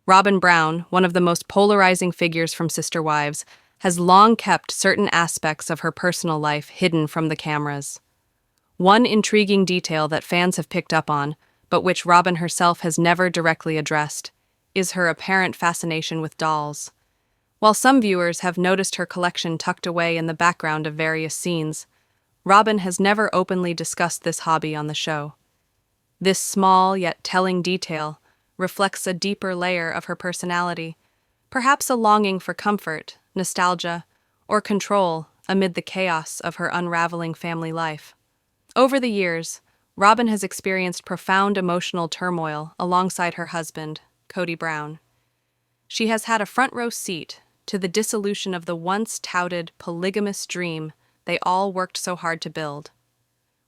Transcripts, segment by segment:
Robyn Brown, one of the most polarizing figures from Sister Wives, has long kept certain aspects of her personal life hidden from the cameras. One intriguing detail that fans have picked up on, but which Robyn herself has never directly addressed, is her apparent fascination with dolls. While some viewers have noticed her collection tucked away in the background of various scenes, Robyn has never openly discussed this hobby on the show. This small yet telling detail reflects a deeper layer of her personality, perhaps a longing for comfort, nostalgia, or control amid the chaos of her unraveling family life. Over the years, Robyn has experienced profound emotional turmoil alongside her husband, Cody Brown. She has had a front-row seat to the dissolution of the once-touted polygamous dream they all worked so hard to build.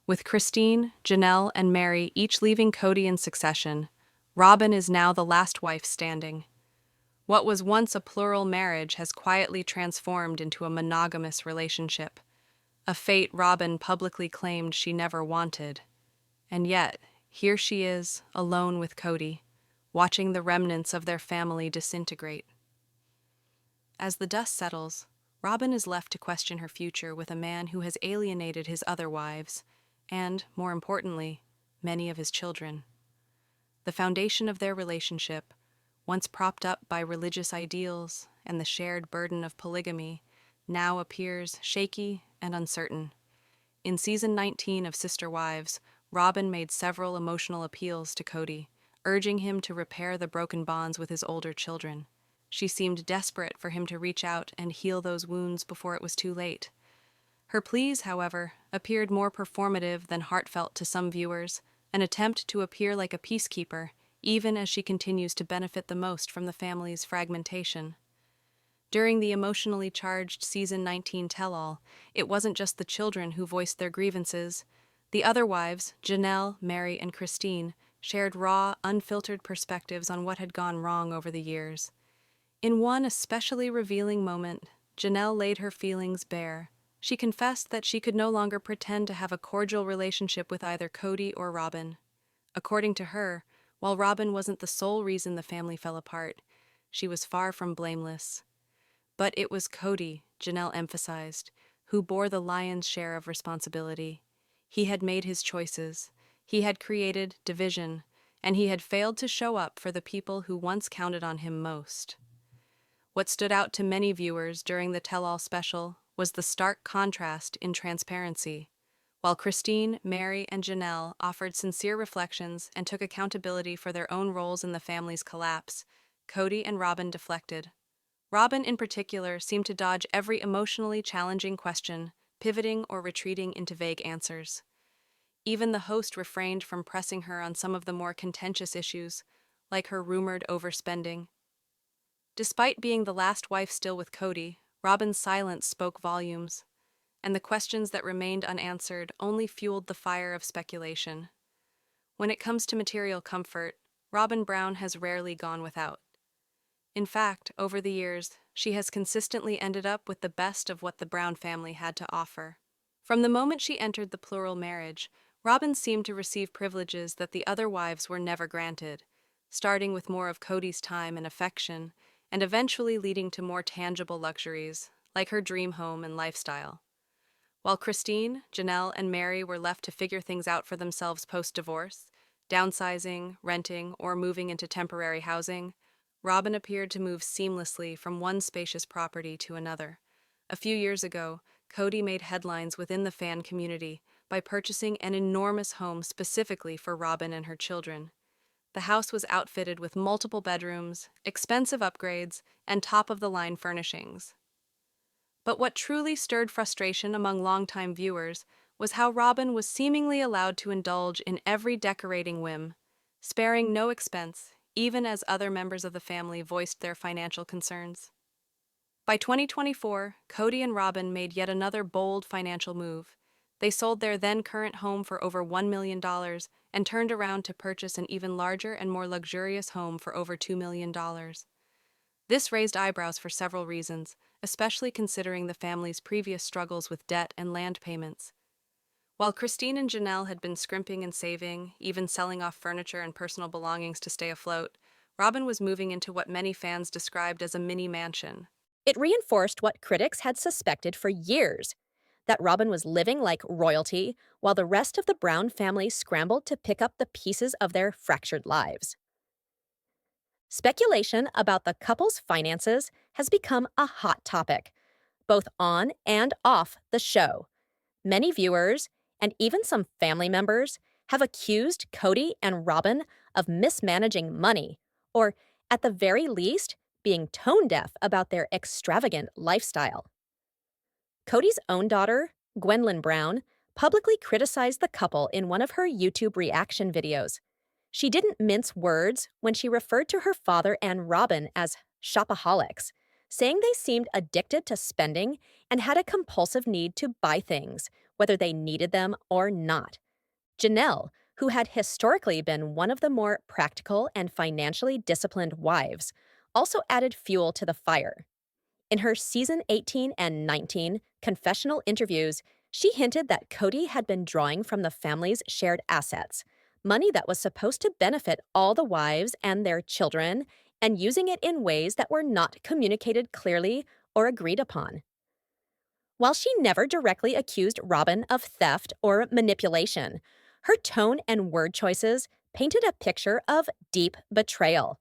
With Christine, Janelle, and Mary each leaving Cody in succession, Robyn is now the last wife standing. What was once a plural marriage has quietly transformed into a monogamous relationship, a fate Robyn publicly claimed she never wanted. And yet, here she is, alone with Cody, watching the remnants of their family disintegrate. As the dust settles, Robyn is left to question her future with a man who has alienated his other wives, and, more importantly, many of his children. The foundation of their relationship, once propped up by religious ideals and the shared burden of polygamy, now appears shaky and uncertain. In season 19 of Sister Wives, Robyn made several emotional appeals to Cody, urging him to repair the broken bonds with his older children. She seemed desperate for him to reach out and heal those wounds before it was too late. Her pleas, however, appeared more performative than heartfelt to some viewers, an attempt to appear like a peacekeeper, even as she continues to benefit the most from the family's fragmentation. During the emotionally charged season 19 tell-all, it wasn't just the children who voiced their grievances. The other wives, Janelle, Mary, and Christine, shared raw, unfiltered perspectives on what had gone wrong over the years. In one especially revealing moment, Janelle laid her feelings bare. She confessed that she could no longer pretend to have a cordial relationship with either Cody or Robyn. According to her, while Robyn wasn't the sole reason the family fell apart, she was far from blameless. But it was Cody, Janelle emphasized, who bore the lion's share of responsibility. He had made his choices, he had created division, and he had failed to show up for the people who once counted on him most. What stood out to many viewers during the tell-all special was the stark contrast in transparency. While Christine, Mary, and Janelle offered sincere reflections and took accountability for their own roles in the family's collapse, Cody and Robyn deflected. Robyn, in particular, seemed to dodge every emotionally challenging question, pivoting or retreating into vague answers. Even the host refrained from pressing her on some of the more contentious issues, like her rumored overspending. Despite being the last wife still with Cody, Robyn's silence spoke volumes, and the questions that remained unanswered only fueled the fire of speculation. When it comes to material comfort, Robyn Brown has rarely gone without. In fact, over the years, she has consistently ended up with the best of what the Brown family had to offer. From the moment she entered the plural marriage, Robyn seemed to receive privileges that the other wives were never granted, starting with more of Cody's time and affection, and eventually leading to more tangible luxuries, like her dream home and lifestyle. While Christine, Janelle, and Mary were left to figure things out for themselves post-divorce, downsizing, renting, or moving into temporary housing, Robyn appeared to move seamlessly from one spacious property to another. A few years ago, Cody made headlines within the fan community by purchasing an enormous home specifically for Robyn and her children. The house was outfitted with multiple bedrooms, expensive upgrades, and top-of-the-line furnishings. But what truly stirred frustration among longtime viewers was how Robyn was seemingly allowed to indulge in every decorating whim, sparing no expense, even as other members of the family voiced their financial concerns. By 2024, Cody and Robyn made yet another bold financial move. They sold their then-current home for over $1 million and turned around to purchase an even larger and more luxurious home for over $2 million. This raised eyebrows for several reasons, especially considering the family's previous struggles with debt and land payments. While Christine and Janelle had been scrimping and saving, even selling off furniture and personal belongings to stay afloat, Robyn was moving into what many fans described as a mini mansion. It reinforced what critics had suspected for years, that Robyn was living like royalty while the rest of the Brown family scrambled to pick up the pieces of their fractured lives. Speculation about the couple's finances has become a hot topic, both on and off the show. Many viewers, and even some family members, have accused Kody and Robyn of mismanaging money, or at the very least, being tone-deaf about their extravagant lifestyle. Kody's own daughter, Robyn Brown, publicly criticized the couple in one of her YouTube reaction videos. She didn't mince words when she referred to her father and Robyn as shopaholics, saying they seemed addicted to spending and had a compulsive need to buy things, whether they needed them or not. Janelle, who had historically been one of the more practical and financially disciplined wives, also added fuel to the fire. In her season 18 and 19 confessional interviews, she hinted that Kody had been drawing from the family's shared assets, money that was supposed to benefit all the wives and their children, and using it in ways that were not communicated clearly or agreed upon. While she never directly accused Robyn of theft or manipulation, her tone and word choices painted a picture of deep betrayal.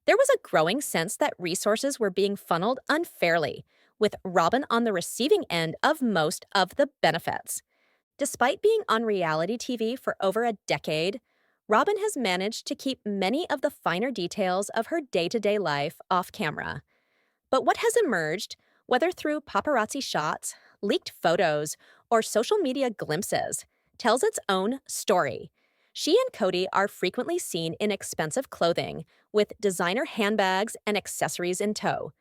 There was a growing sense that resources were being funneled unfairly, with Robyn on the receiving end of most of the benefits. Despite being on reality TV for over a decade, Robyn has managed to keep many of the finer details of her day-to-day life off camera. But what has emerged, whether through paparazzi shots, leaked photos, or social media glimpses, tells its own story. She and Kody are frequently seen in expensive clothing, with designer handbags and accessories in tow.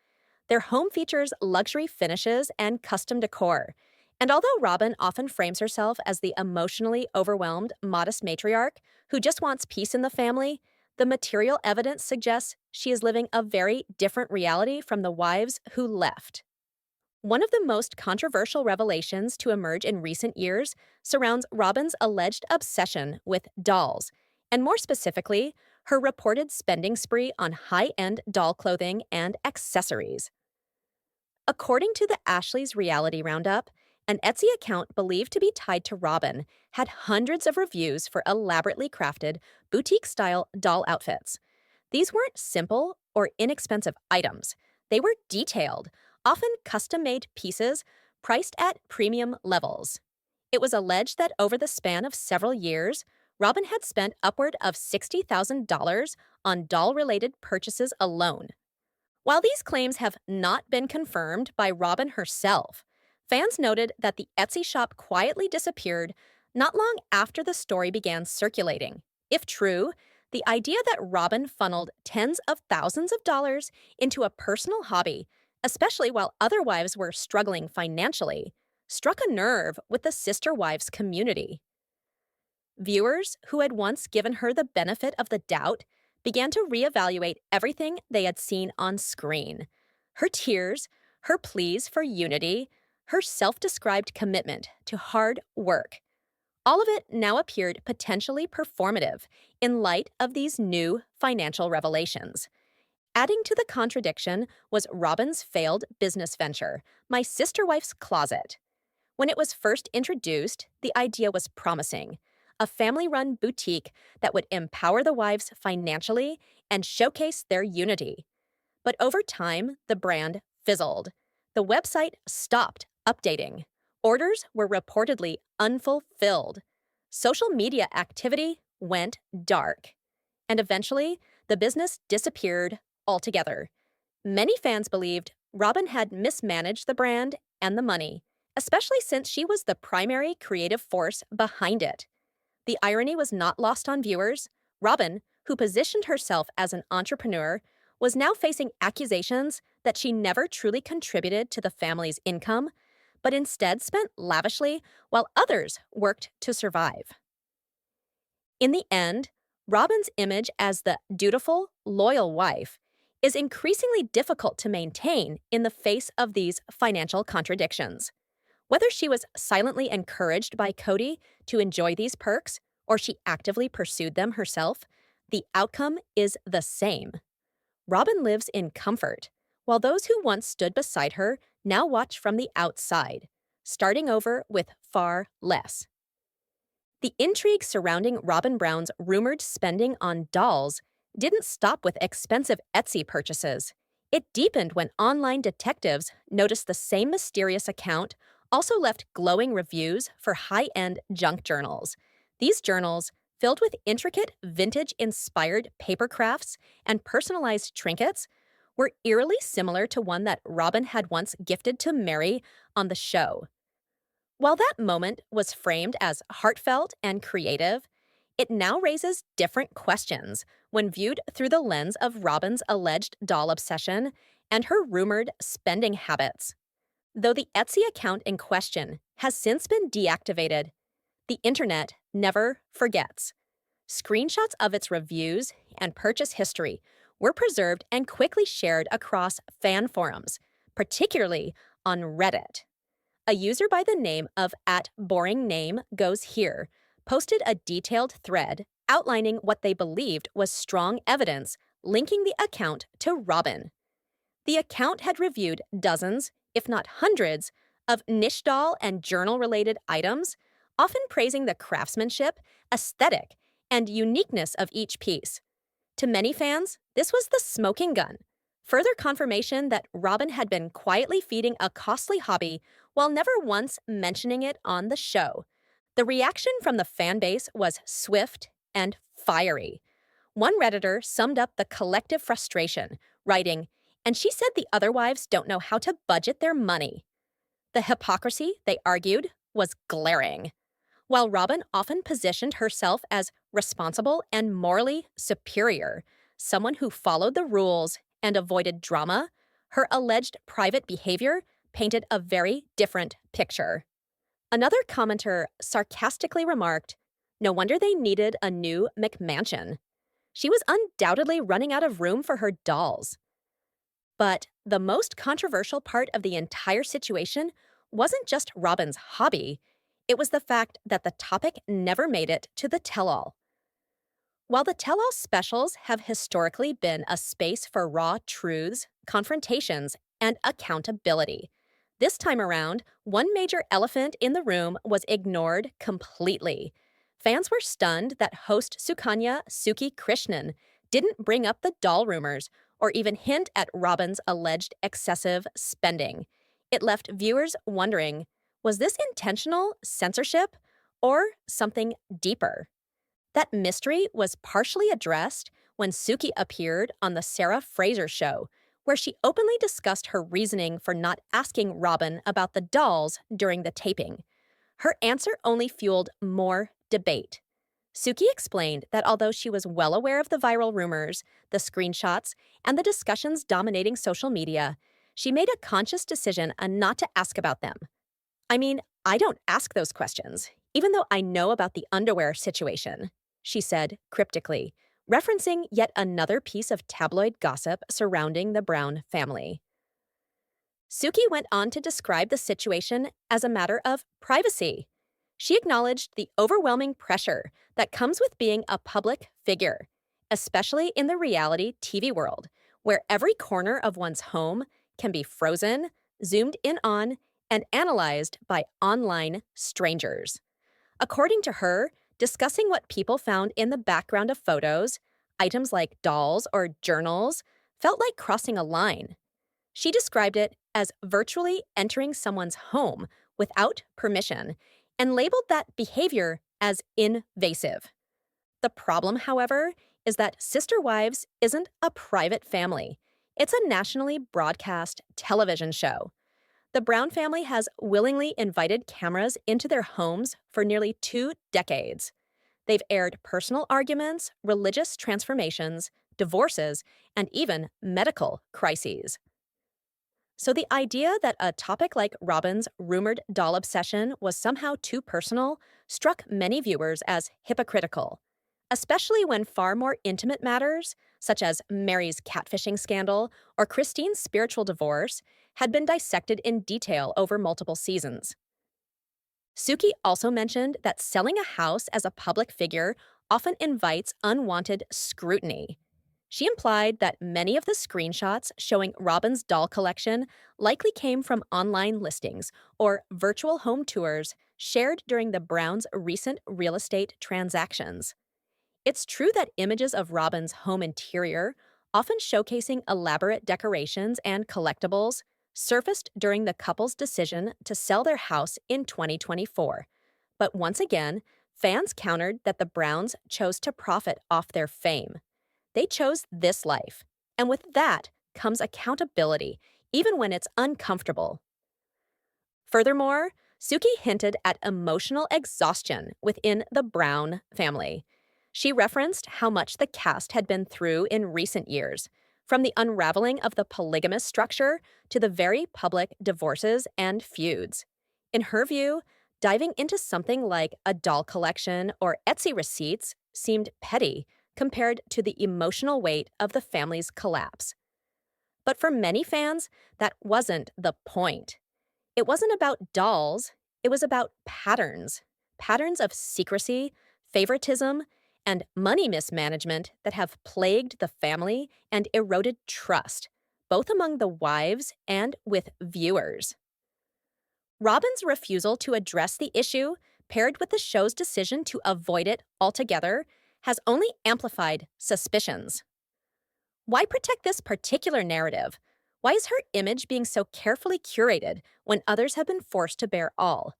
Their home features luxury finishes and custom decor. And although Robyn often frames herself as the emotionally overwhelmed, modest matriarch who just wants peace in the family, the material evidence suggests she is living a very different reality from the wives who left. One of the most controversial revelations to emerge in recent years surrounds Robyn's alleged obsession with dolls, and more specifically, her reported spending spree on high-end doll clothing and accessories. According to the Ashley's Reality Roundup, an Etsy account believed to be tied to Robyn had hundreds of reviews for elaborately crafted, boutique-style doll outfits. These weren't simple or inexpensive items. They were detailed, often custom-made pieces priced at premium levels. It was alleged that over the span of several years, Robyn had spent upward of $60,000 on doll-related purchases alone. While these claims have not been confirmed by Robyn herself, fans noted that the Etsy shop quietly disappeared not long after the story began circulating. If true, the idea that Robyn funneled tens of thousands of dollars into a personal hobby, especially while other wives were struggling financially, struck a nerve with the sister wives community. Viewers who had once given her the benefit of the doubt began to reevaluate everything they had seen on screen. Her tears, her pleas for unity, her self-described commitment to hard work. All of it now appeared potentially performative in light of these new financial revelations. Adding to the contradiction was Robyn's failed business venture, My Sister Wife's Closet. When it was first introduced, the idea was promising. A family-run boutique that would empower the wives financially and showcase their unity. But over time, the brand fizzled. The website stopped updating. Orders were reportedly unfulfilled. Social media activity went dark. And eventually, the business disappeared altogether. Many fans believed Robyn had mismanaged the brand and the money, especially since she was the primary creative force behind it. The irony was not lost on viewers. Robyn, who positioned herself as an entrepreneur, was now facing accusations that she never truly contributed to the family's income, but instead spent lavishly while others worked to survive. In the end, Robyn's image as the dutiful, loyal wife is increasingly difficult to maintain in the face of these financial contradictions. Whether she was silently encouraged by Kody to enjoy these perks or she actively pursued them herself, the outcome is the same. Robyn lives in comfort, while those who once stood beside her now watch from the outside, starting over with far less. The intrigue surrounding Robyn Brown's rumored spending on dolls didn't stop with expensive Etsy purchases. It deepened when online detectives noticed the same mysterious account also left glowing reviews for high-end junk journals. These journals, filled with intricate vintage-inspired paper crafts and personalized trinkets, were eerily similar to one that Robyn had once gifted to Mary on the show. While that moment was framed as heartfelt and creative, it now raises different questions when viewed through the lens of Robyn's alleged doll obsession and her rumored spending habits. Though the Etsy account in question has since been deactivated, the internet never forgets. Screenshots of its reviews and purchase history were preserved and quickly shared across fan forums, particularly on Reddit. A user by the name of @BoringNameGoesHere posted a detailed thread outlining what they believed was strong evidence linking the account to Robyn. The account had reviewed dozens, if not hundreds, of niche doll and journal-related items, often praising the craftsmanship, aesthetic, and uniqueness of each piece. To many fans, this was the smoking gun. Further confirmation that Robyn had been quietly feeding a costly hobby while never once mentioning it on the show. The reaction from the fan base was swift and fiery. One Redditor summed up the collective frustration, writing, "And she said the other wives don't know how to budget their money." The hypocrisy, they argued, was glaring. While Robyn often positioned herself as responsible and morally superior, someone who followed the rules and avoided drama, her alleged private behavior painted a very different picture. Another commenter sarcastically remarked, "No wonder they needed a new McMansion. She was undoubtedly running out of room for her dolls." But the most controversial part of the entire situation wasn't just Robyn's hobby, it was the fact that the topic never made it to the tell-all. While the tell-all specials have historically been a space for raw truths, confrontations, and accountability, this time around, one major elephant in the room was ignored completely. Fans were stunned that host Suki Krishnan didn't bring up the doll rumors or even hint at Robyn's alleged excessive spending. It left viewers wondering, was this intentional censorship or something deeper? That mystery was partially addressed when Suki appeared on the Sarah Fraser show, where she openly discussed her reasoning for not asking Robyn about the dolls during the taping. Her answer only fueled more debate. Suki explained that although she was well aware of the viral rumors, the screenshots, and the discussions dominating social media, she made a conscious decision not to ask about them. "I mean, I don't ask those questions, even though I know about the underwear situation," she said cryptically, referencing yet another piece of tabloid gossip surrounding the Brown family. Suki went on to describe the situation as a matter of privacy. She acknowledged the overwhelming pressure that comes with being a public figure, especially in the reality TV world, where every corner of one's home can be frozen, zoomed in on, and analyzed by online strangers. According to her, discussing what people found in the background of photos, items like dolls or journals, felt like crossing a line. She described it as virtually entering someone's home without permission and labeled that behavior as invasive. The problem, however, is that Sister Wives isn't a private family. It's a nationally broadcast television show. The Brown family has willingly invited cameras into their homes for nearly 2 decades. They've aired personal arguments, religious transformations, divorces, and even medical crises. So the idea that a topic like Robyn's rumored doll obsession was somehow too personal struck many viewers as hypocritical, especially when far more intimate matters, such as Mary's catfishing scandal or Christine's spiritual divorce, had been dissected in detail over multiple seasons. Suki also mentioned that selling a house as a public figure often invites unwanted scrutiny. She implied that many of the screenshots showing Robyn's doll collection likely came from online listings or virtual home tours shared during the Browns' recent real estate transactions. It's true that images of Robyn's home interior, often showcasing elaborate decorations and collectibles, surfaced during the couple's decision to sell their house in 2024. But once again, fans countered that the Browns chose to profit off their fame. They chose this life, and with that comes accountability, even when it's uncomfortable. Furthermore, Suki hinted at emotional exhaustion within the Brown family. She referenced how much the cast had been through in recent years, from the unraveling of the polygamous structure to the very public divorces and feuds. In her view, diving into something like a doll collection or Etsy receipts seemed petty compared to the emotional weight of the family's collapse. But for many fans, that wasn't the point. It wasn't about dolls, it was about patterns of secrecy, favoritism, and money mismanagement that have plagued the family and eroded trust, both among the wives and with viewers. Robyn's refusal to address the issue, paired with the show's decision to avoid it altogether, has only amplified suspicions. Why protect this particular narrative? Why is her image being so carefully curated when others have been forced to bear all?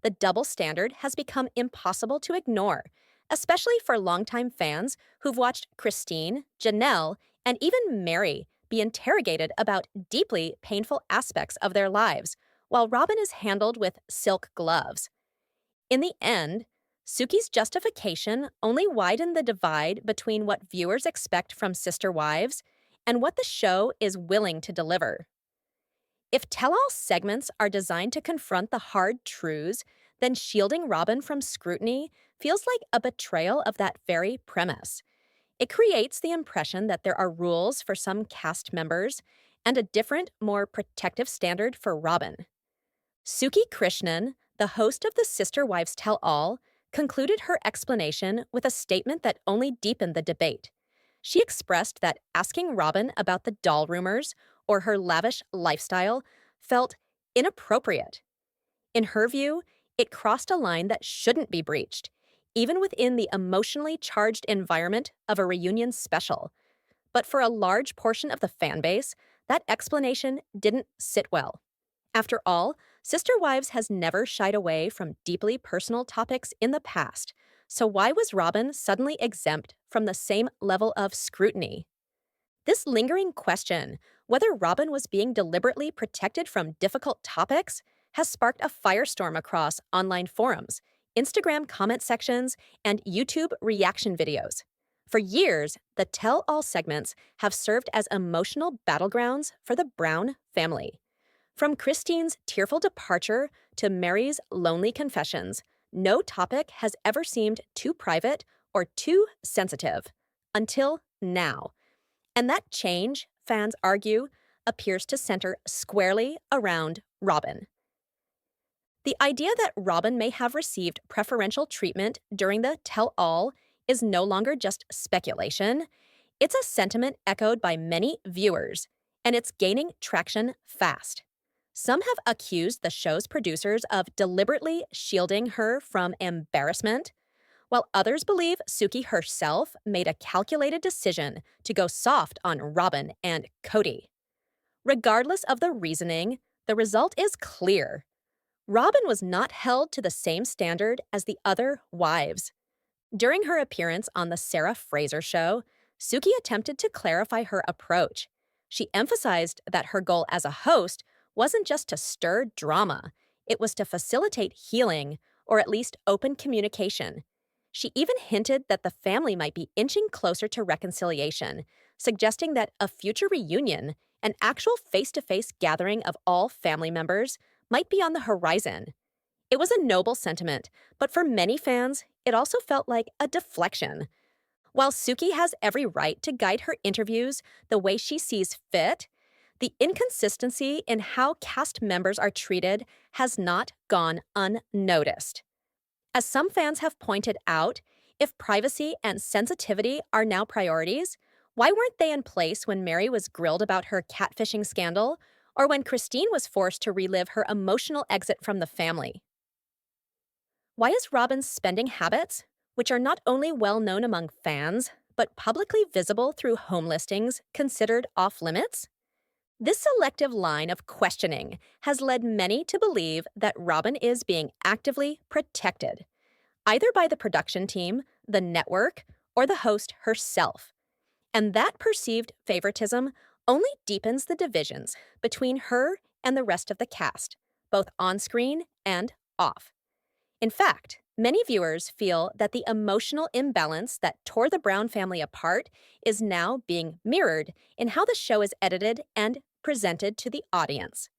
The double standard has become impossible to ignore, especially for longtime fans who've watched Christine, Janelle, and even Mary be interrogated about deeply painful aspects of their lives, while Robyn is handled with silk gloves. In the end, Suki's justification only widened the divide between what viewers expect from sister wives and what the show is willing to deliver. If tell-all segments are designed to confront the hard truths, then shielding Robyn from scrutiny feels like a betrayal of that very premise. It creates the impression that there are rules for some cast members and a different, more protective standard for Robyn. Suki Krishnan, the host of the Sister Wives Tell All, concluded her explanation with a statement that only deepened the debate. She expressed that asking Robyn about the doll rumors or her lavish lifestyle felt inappropriate. In her view, it crossed a line that shouldn't be breached, even within the emotionally charged environment of a reunion special. But for a large portion of the fan base, that explanation didn't sit well. After all, Sister Wives has never shied away from deeply personal topics in the past, so why was Robyn suddenly exempt from the same level of scrutiny? This lingering question, whether Robyn was being deliberately protected from difficult topics, has sparked a firestorm across online forums, Instagram comment sections, and YouTube reaction videos. For years, the tell-all segments have served as emotional battlegrounds for the Brown family. From Christine's tearful departure to Mary's lonely confessions, no topic has ever seemed too private or too sensitive. Until now. And that change, fans argue, appears to center squarely around Robyn. The idea that Robyn may have received preferential treatment during the tell-all is no longer just speculation. It's a sentiment echoed by many viewers, and it's gaining traction fast. Some have accused the show's producers of deliberately shielding her from embarrassment, while others believe Suki herself made a calculated decision to go soft on Robyn and Cody. Regardless of the reasoning, the result is clear. Robyn was not held to the same standard as the other wives. During her appearance on The Sarah Fraser Show, Suki attempted to clarify her approach. She emphasized that her goal as a host wasn't just to stir drama, it was to facilitate healing, or at least open communication. She even hinted that the family might be inching closer to reconciliation, suggesting that a future reunion, an actual face-to-face gathering of all family members, might be on the horizon. It was a noble sentiment, but for many fans, it also felt like a deflection. While Suki has every right to guide her interviews the way she sees fit, the inconsistency in how cast members are treated has not gone unnoticed. As some fans have pointed out, if privacy and sensitivity are now priorities, Why weren't they in place when Mary was grilled about her catfishing scandal or when Christine was forced to relive her emotional exit from the family? Why is Robyn's spending habits, which are not only well known among fans, but publicly visible through home listings, considered off limits? This selective line of questioning has led many to believe that Robyn is being actively protected, either by the production team, the network, or the host herself. And that perceived favoritism only deepens the divisions between her and the rest of the cast, both on screen and off. In fact, many viewers feel that the emotional imbalance that tore the Brown family apart is now being mirrored in how the show is edited and presented to the audience.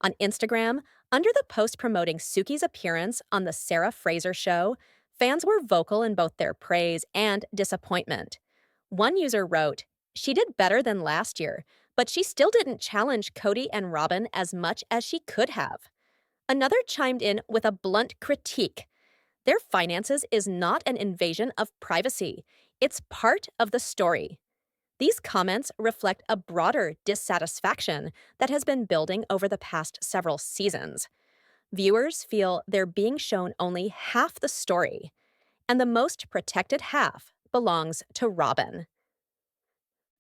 On Instagram, under the post promoting Suki's appearance on The Sarah Fraser Show, fans were vocal in both their praise and disappointment. One user wrote, "She did better than last year, but she still didn't challenge Cody and Robyn as much as she could have." Another chimed in with a blunt critique. "Their finances is not an invasion of privacy. It's part of the story." These comments reflect a broader dissatisfaction that has been building over the past several seasons. Viewers feel they're being shown only half the story, and the most protected half belongs to Robyn.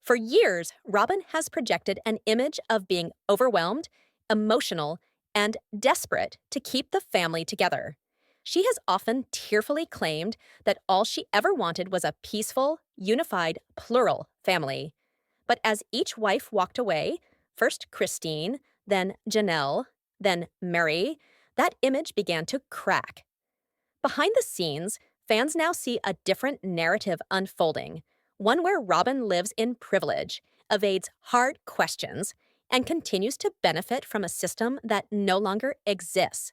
For years, Robyn has projected an image of being overwhelmed, emotional, and desperate to keep the family together. She has often tearfully claimed that all she ever wanted was a peaceful, unified, plural family. But as each wife walked away, first Christine, then Janelle, then Mary, that image began to crack. Behind the scenes, fans now see a different narrative unfolding, one where Robyn lives in privilege, evades hard questions, and continues to benefit from a system that no longer exists.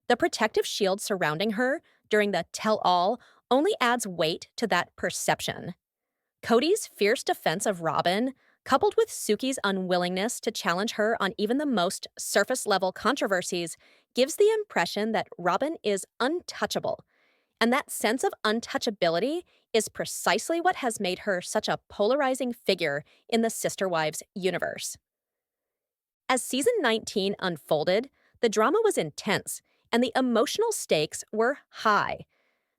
The protective shield surrounding her during the tell-all only adds weight to that perception. Cody's fierce defense of Robyn, coupled with Suki's unwillingness to challenge her on even the most surface-level controversies, gives the impression that Robyn is untouchable. And that sense of untouchability is precisely what has made her such a polarizing figure in the Sister Wives universe. As season 19 unfolded, the drama was intense, and the emotional stakes were high.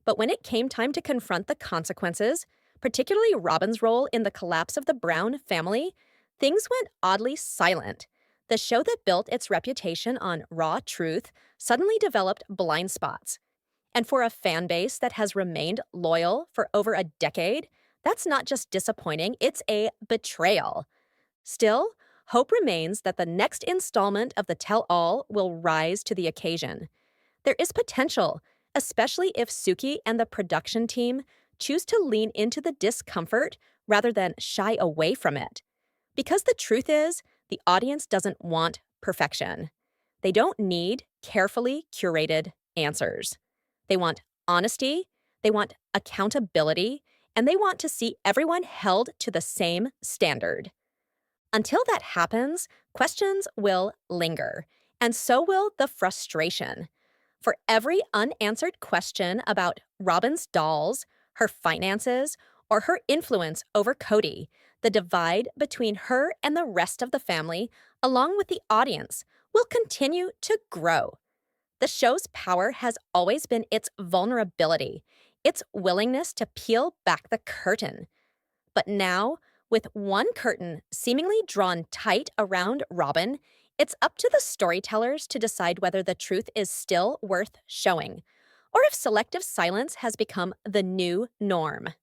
But when it came time to confront the consequences, particularly Robyn's role in the collapse of the Brown family, things went oddly silent. The show that built its reputation on raw truth suddenly developed blind spots. And for a fan base that has remained loyal for over a decade, that's not just disappointing, it's a betrayal. Still, hope remains that the next installment of the tell-all will rise to the occasion. There is potential, especially if Suki and the production team choose to lean into the discomfort rather than shy away from it. Because the truth is, the audience doesn't want perfection. They don't need carefully curated answers. They want honesty, they want accountability, and they want to see everyone held to the same standard. Until that happens, questions will linger, and so will the frustration. For every unanswered question about Robyn's dolls, her finances, or her influence over Cody, the divide between her and the rest of the family, along with the audience, will continue to grow. The show's power has always been its vulnerability, its willingness to peel back the curtain. But now, with one curtain seemingly drawn tight around Robyn, it's up to the storytellers to decide whether the truth is still worth showing, or if selective silence has become the new norm.